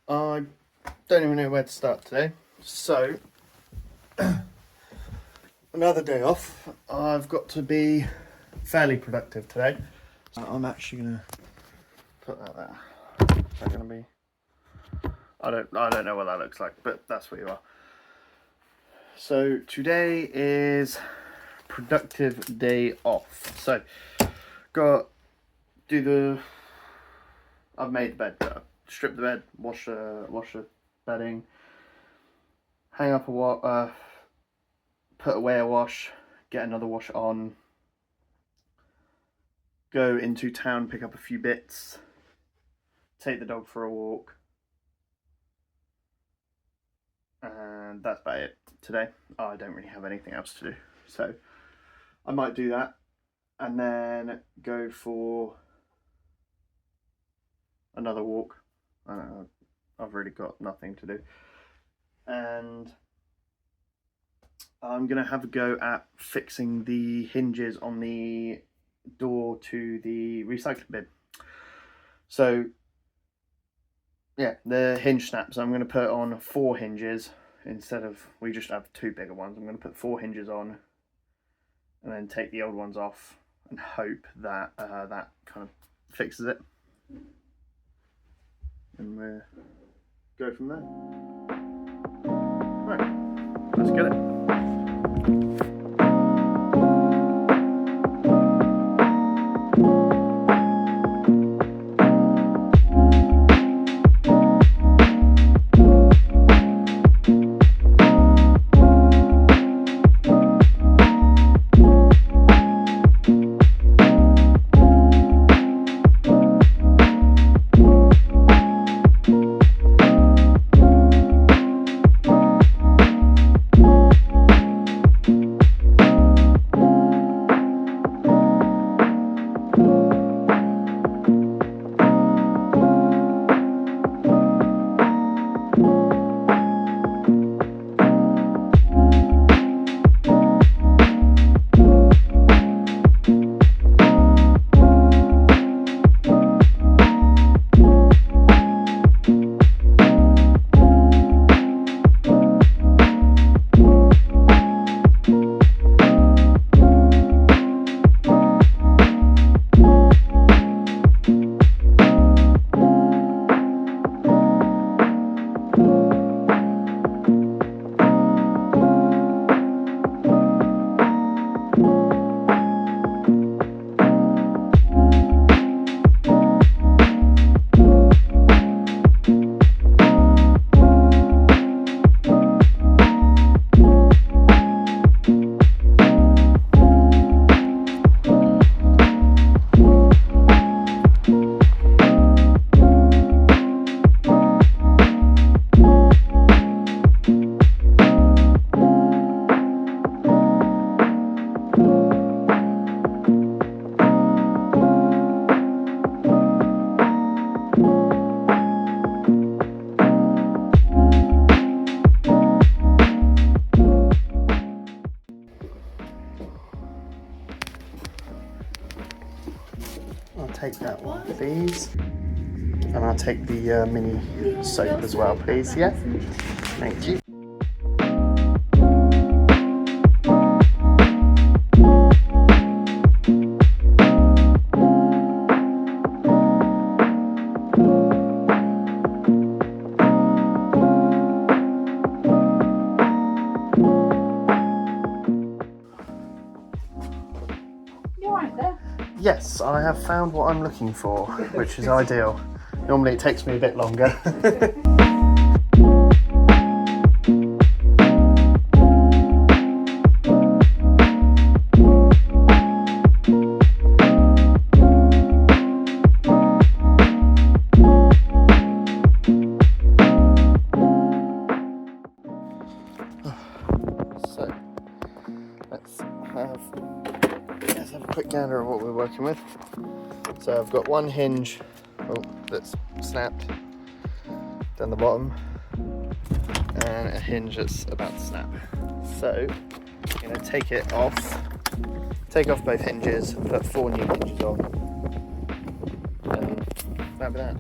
I don't even know where to start today. So, another day off. I've got to be fairly productive today. So I'm actually gonna put that there. Is that gonna be? I don't know what that looks like, but that's what you are. So today is productive day off. So I've made the bed, strip the bed, wash the bedding, hang up put away a wash, get another wash on, go into town, pick up a few bits, take the dog for a walk, and that's about it today. I don't really have anything else to do, so I might do that and then go for another walk. I've really got nothing to do, and I'm gonna have a go at fixing the hinges on the door to the recycling bin. So yeah, the hinge snaps. I'm gonna put on 4 hinges instead of, we just have 2 bigger ones. I'm gonna put 4 hinges on and then take the old ones off and hope that that kind of fixes it, and we'll go from there. Right, let's get it. I'll take that one, please. And I'll take the mini soap as well, please. Yeah? Thank you. Yes, I have found what I'm looking for, which is ideal. Normally it takes me a bit longer. So, let's have a quick gander of what we're working with. So I've got one hinge that's snapped down the bottom and a hinge that's about to snap. So I'm going to take off both hinges, put 4 new hinges on, and that'll be that.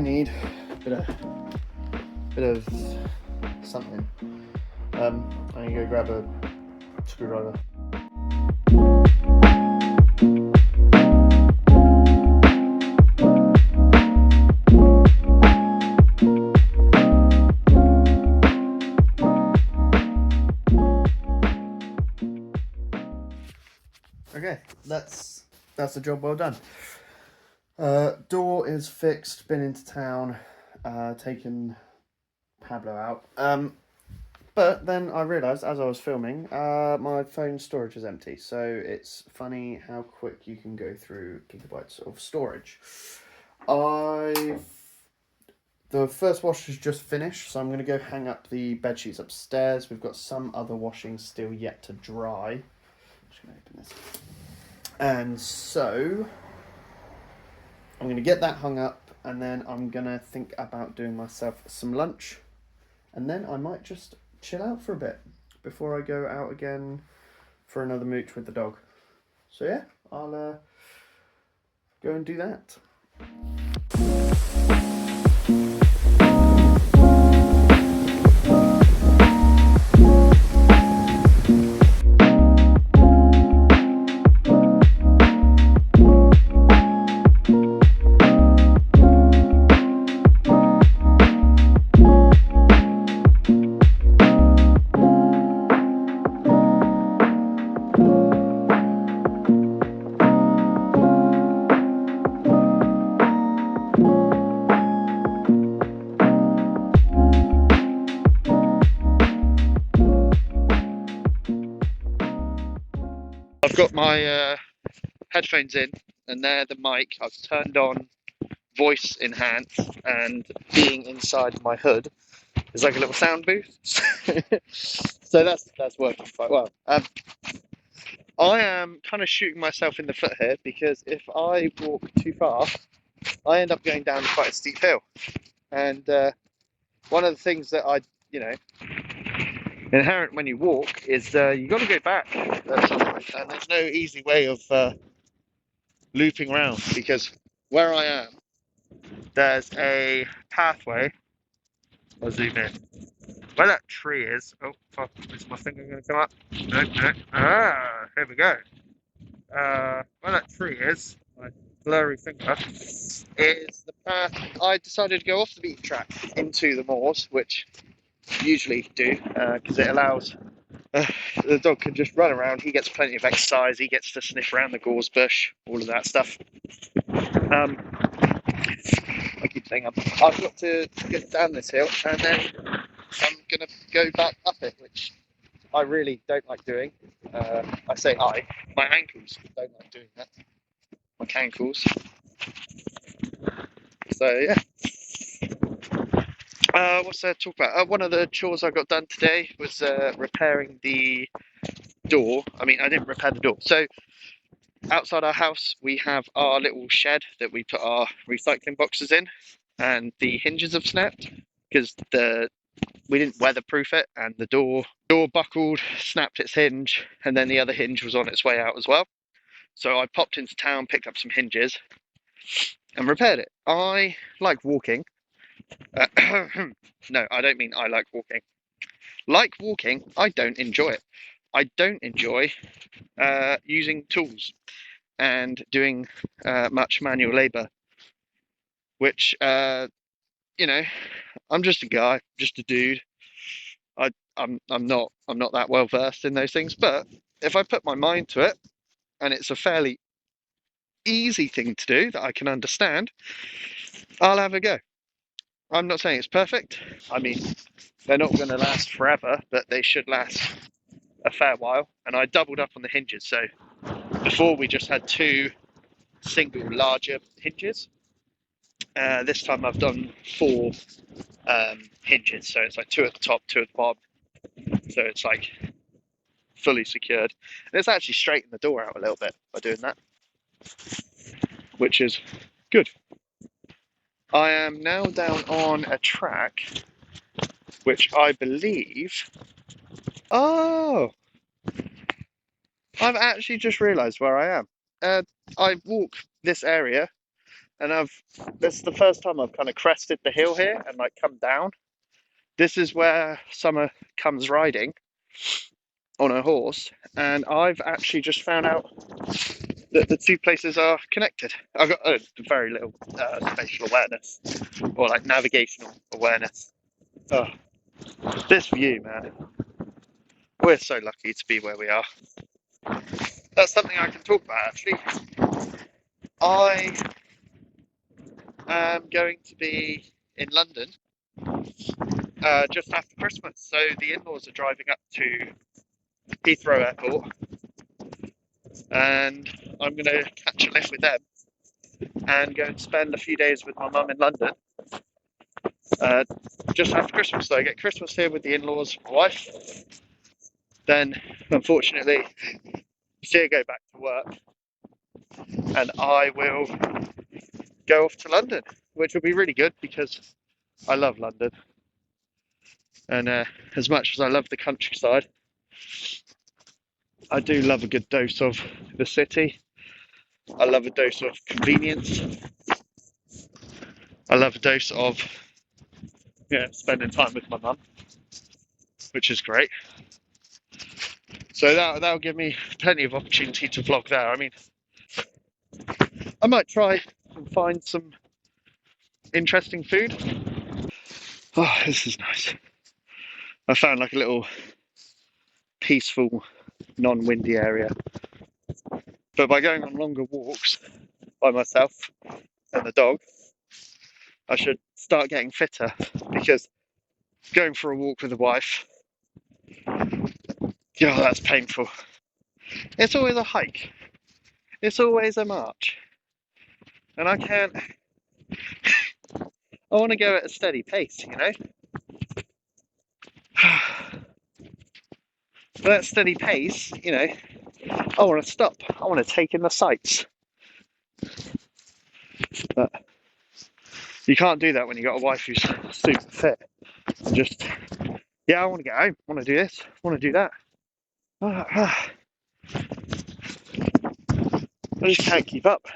need a bit of something. I'm gonna go grab a screwdriver. Okay, that's the job well done. Door is fixed. Been into town, taken Pablo out. But then I realised as I was filming, my phone storage is empty. So it's funny how quick you can go through gigabytes of storage. The first wash is just finished, so I'm going to go hang up the bed sheets upstairs. We've got some other washing still yet to dry. I'm just going to open this. And so I'm going to get that hung up, and then I'm going to think about doing myself some lunch. And then I might just chill out for a bit before I go out again for another mooch with the dog. So yeah, I'll go and do that. I've got my headphones in, and they're the mic. I've turned on voice enhance, and being inside my hood is like a little sound booth. So that's working quite well. I am kind of shooting myself in the foot here, because if I walk too far, I end up going down quite a steep hill. And one of the things that inherent when you walk is you got to go back at some point, and there's no easy way of looping around, because where I am, there's a pathway. I'll zoom in. Where that tree is, oh fuck, is my finger going to come up? No, no. Ah, here we go. Where that tree is, my blurry finger, is the path. I decided to go off the beaten track into the moors, which I usually do, because it allows the dog can just run around. He gets plenty of exercise. He gets to sniff around the gorse bush, all of that stuff. I keep saying I've got to get down this hill, and then I'm going to go back up it, which I really don't like doing. I say my ankles don't like doing that. My cankles. So yeah. What's there to talk about? One of the chores I got done today was repairing the door. I mean, I didn't repair the door. So outside our house, we have our little shed that we put our recycling boxes in, and the hinges have snapped because we didn't weatherproof it, and the door buckled, snapped its hinge, and then the other hinge was on its way out as well. So I popped into town, picked up some hinges, and repaired it. I like walking. No, I don't mean I like walking. Like walking, I don't enjoy it. I don't enjoy using tools and doing much manual labour, which I'm just a guy, just a dude. I'm not that well versed in those things, but if I put my mind to it, and it's a fairly easy thing to do that I can understand, I'll have a go. I'm not saying it's perfect. I mean, they're not going to last forever, but they should last a fair while. And I doubled up on the hinges. So before we just had 2 single larger hinges. This time I've done 4 hinges. So it's like 2 at the top, 2 at the bottom. So it's like fully secured. And it's actually straightened the door out a little bit by doing that, which is good. I am now down on a track, which I believe... Oh! I've actually just realised where I am. I walk this area and this is the first time I've kind of crested the hill here and like come down. This is where Summer comes riding on a horse, and I've actually just found out that the two places are connected. I've got very little spatial awareness or like navigational awareness. Oh, this view, man. We're so lucky to be where we are. That's something I can talk about actually. I am going to be in London just after Christmas, so the in-laws are driving up to Heathrow Airport, and I'm going to catch a lift with them and go and spend a few days with my mum in London just after Christmas. So I get Christmas here with the in-laws, my wife, then unfortunately see her go back to work, and I will go off to London, which will be really good because I love London, and as much as I love the countryside, I do love a good dose of the city. I love a dose of convenience. I love a dose of spending time with my mum, which is great. So that'll give me plenty of opportunity to vlog there. I mean, I might try and find some interesting food. Oh, this is nice. I found like a little peaceful, non-windy area. But by going on longer walks by myself and the dog, I should start getting fitter, because going for a walk with the wife, that's painful. It's always a hike. It's always a march. And I want to go at a steady pace, But that steady pace, I want to stop. I want to take in the sights. But you can't do that when you've got a wife who's super fit. And just, I want to get home. I want to do this. I want to do that. I just can't keep up.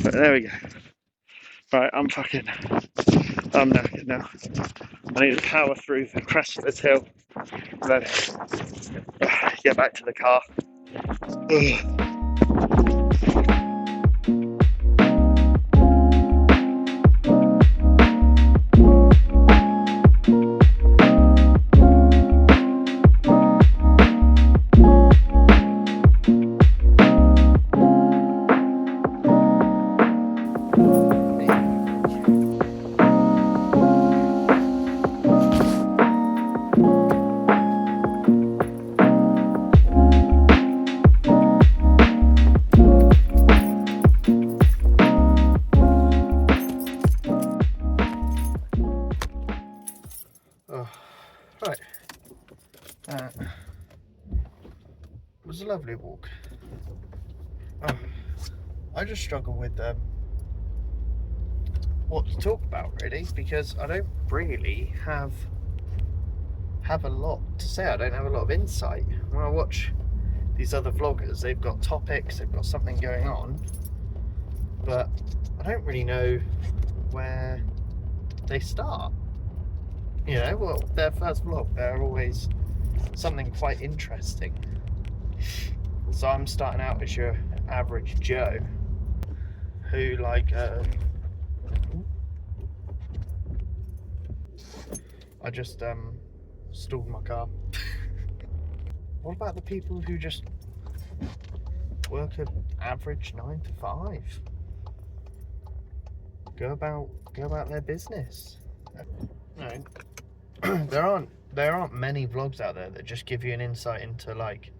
But there we go. Right, I'm knackered now. I need to power through the crest of this hill and then get back to the car. Right, it was a lovely walk. I just struggle with what to talk about, really, because I don't really have a lot to say. I don't have a lot of insight. When I watch these other vloggers, they've got topics, they've got something going on, but I don't really know where they start. Well, their first vlog, they're always something quite interesting. So I'm starting out as your average Joe who I just stalled my car. What about the people who just work an average 9 to 5? Go about their business. No. There aren't many vlogs out there that just give you an insight into like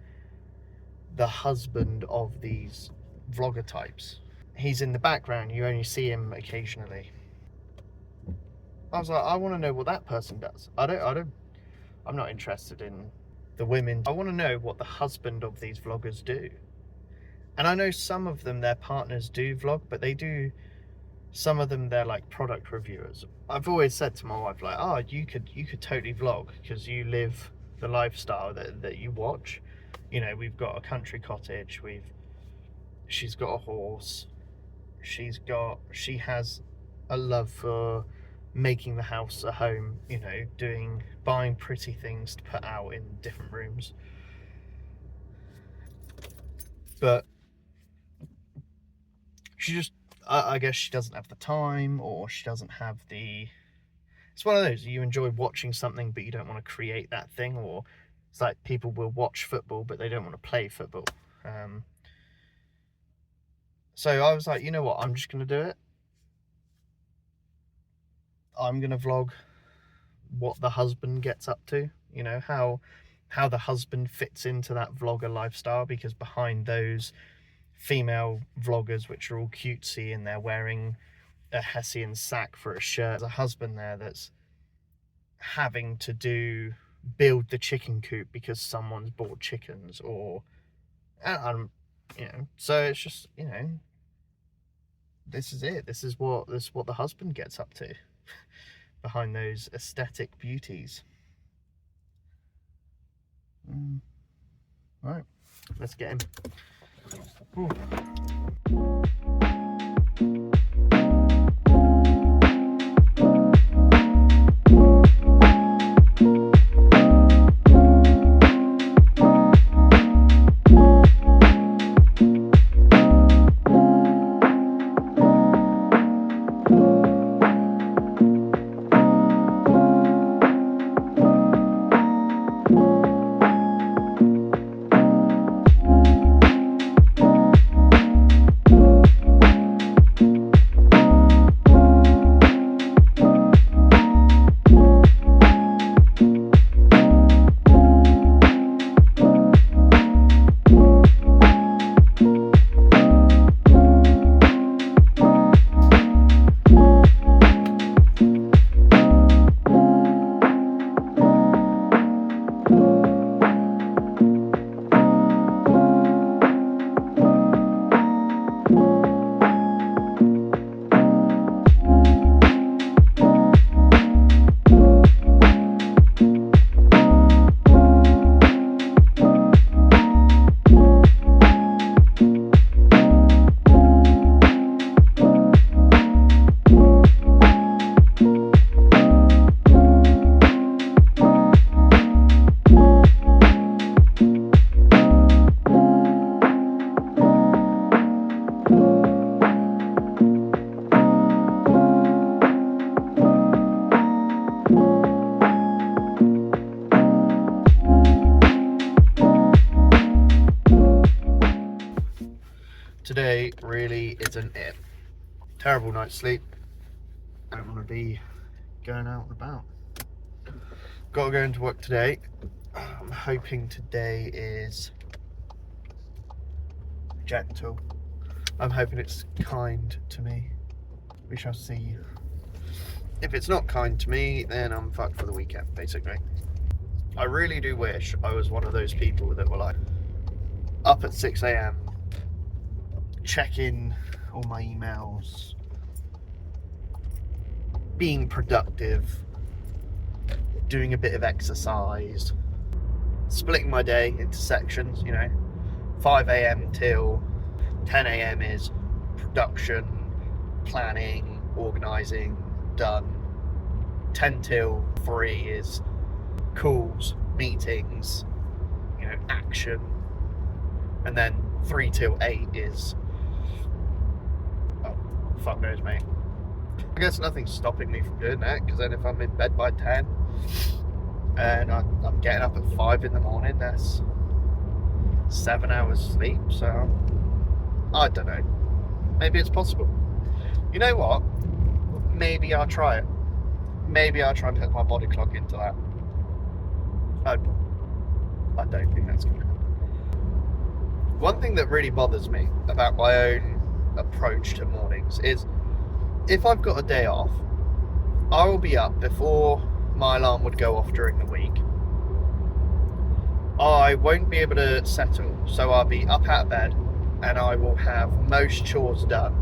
the husband of these vlogger types. He's in the background, you only see him occasionally. I was like, I want to know what that person does. I'm not interested in the women. I want to know what the husband of these vloggers do. And I know some of them, their partners do vlog, but some of them, they're like product reviewers. I've always said to my wife, like, oh, you could totally vlog because you live the lifestyle that you watch. We've got a country cottage, we've she's got a horse. She has a love for making the house a home, you know, buying pretty things to put out in different rooms. But she just, I guess she doesn't have the time, or she doesn't have it's one of those, you enjoy watching something but you don't want to create that thing, or it's like people will watch football but they don't want to play football. So I was like, you know what, I'm just going to do it. I'm going to vlog what the husband gets up to, you know, how the husband fits into that vlogger lifestyle, because behind those female vloggers, which are all cutesy and they're wearing a Hessian sack for a shirt, there's a husband there that's having to build the chicken coop because someone's bought chickens, or you know, so it's just, you know, this is it. This is what the husband gets up to behind those aesthetic beauties. Right, let's get him. Ooh. Today really isn't it. Terrible night's sleep. I don't want to be going out and about. Got to go into work today. I'm hoping today is gentle. I'm hoping it's kind to me. We shall see. If it's not kind to me, then I'm fucked for the weekend, basically. I really do wish I was one of those people that were like up at 6 a.m, checking all my emails, being productive, doing a bit of exercise, splitting my day into sections, you know. 5 a.m. till 10 a.m. is production, planning, organising, done. 10 till 3 is calls, meetings, you know, action. And then 3 till 8 is, oh, fuck knows, mate. I guess nothing's stopping me from doing that, because then if I'm in bed by 10 and I'm getting up at 5 in the morning, that's 7 hours sleep. So I don't know, maybe it's possible. You know what, maybe I'll try it. Maybe I'll try and put my body clock into that. I don't think that's going to happen. One thing that really bothers me about my own approach to mornings is, if I've got a day off, I will be up before my alarm would go off during the week. I won't be able to settle, so I'll be up out of bed and I will have most chores done,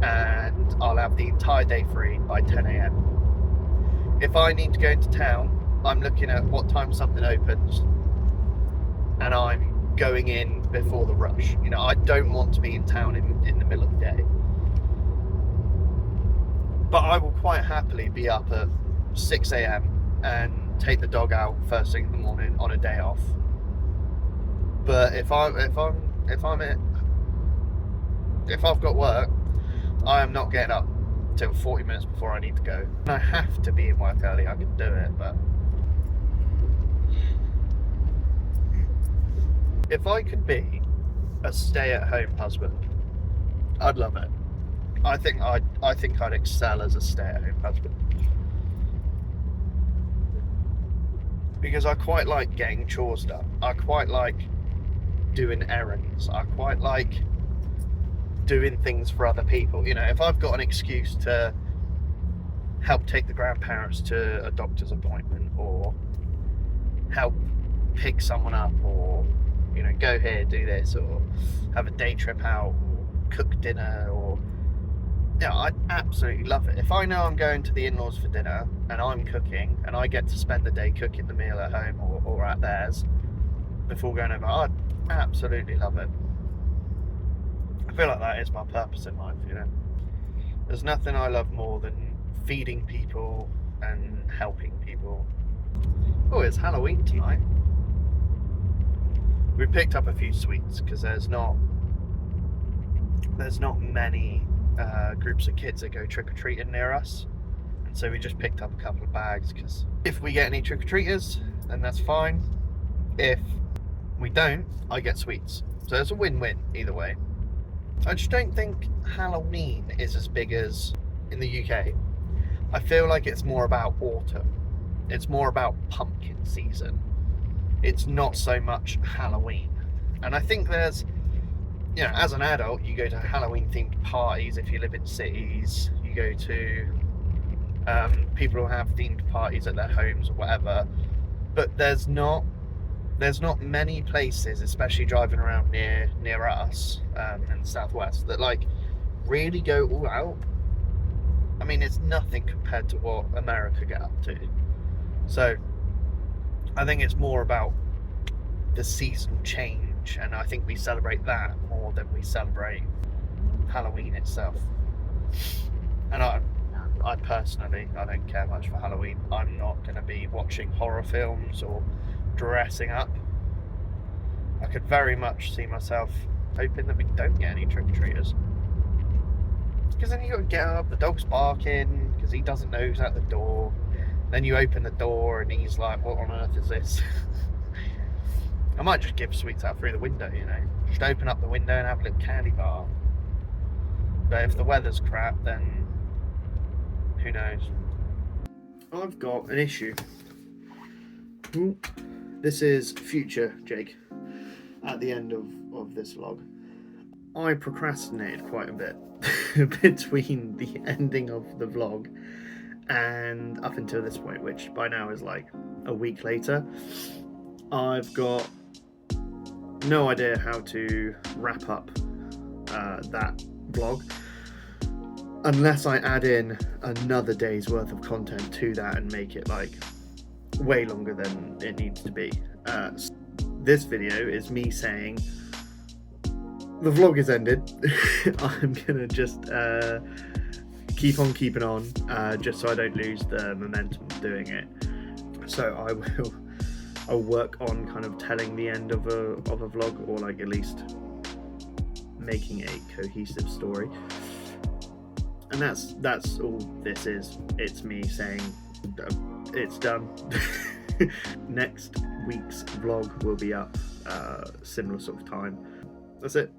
and I'll have the entire day free by 10 a.m. If I need to go into town, I'm looking at what time something opens, and I'm going in before the rush. You know, I don't want to be in town in the middle of the day. But I will quite happily be up at 6 a.m. and take the dog out first thing in the morning on a day off. But if I've got work, I am not getting up till 40 minutes before I need to go. And I have to be in work early. I can do it, but if I could be a stay-at-home husband, I'd love it. I think I'd excel as a stay-at-home husband, because I quite like getting chores done. I quite like doing errands. I quite like doing things for other people. You know, if I've got an excuse to help take the grandparents to a doctor's appointment, or help pick someone up, or, you know, go here, do this, or have a day trip out, or cook dinner, or, yeah, I absolutely love it. If I know I'm going to the in-laws for dinner and I'm cooking and I get to spend the day cooking the meal at home or at theirs before going over, I'd absolutely love it. I feel like that is my purpose in life, you know. There's nothing I love more than feeding people and helping people. Oh, it's Halloween tonight. We picked up a few sweets because there's not many groups of kids that go trick-or-treating near us, and so we just picked up a couple of bags, because if we get any trick-or-treaters, then that's fine. If we don't, I get sweets, so it's a win-win either way. I just don't think Halloween is as big as in the UK. I feel like it's more about autumn. It's more about pumpkin season. It's not so much Halloween. And I think there's, you know, as an adult, you go to Halloween themed parties if you live in cities. You go to people who have themed parties at their homes or whatever. But there's not many places, especially driving around near us in the southwest, that like really go all out. I mean, it's nothing compared to what America get up to. So I think it's more about the seasonal change, and I think we celebrate that more than we celebrate Halloween itself. And I personally, I don't care much for Halloween. I'm not going to be watching horror films or dressing up. I could very much see myself hoping that we don't get any trick-or-treaters, because then you got to get up, the dog's barking because he doesn't know who's at the door. Then you open the door and he's like, what on earth is this? I might just give sweets out through the window, you know. Just open up the window and have a little candy bar. But if the weather's crap, then who knows? I've got an issue. Ooh. This is future Jake at the end of this vlog. I procrastinated quite a bit between the ending of the vlog and up until this point, which by now is like a week later. I've got no idea how to wrap up that vlog unless I add in another day's worth of content to that and make it like way longer than it needs to be. This video is me saying the vlog is ended. I'm gonna just keep on keeping on, just so I don't lose the momentum of doing it. So I'll work on kind of telling the end of a vlog, or like at least making a cohesive story. And that's all this is. It's me saying it's done. Next week's vlog will be up similar sort of time. That's it.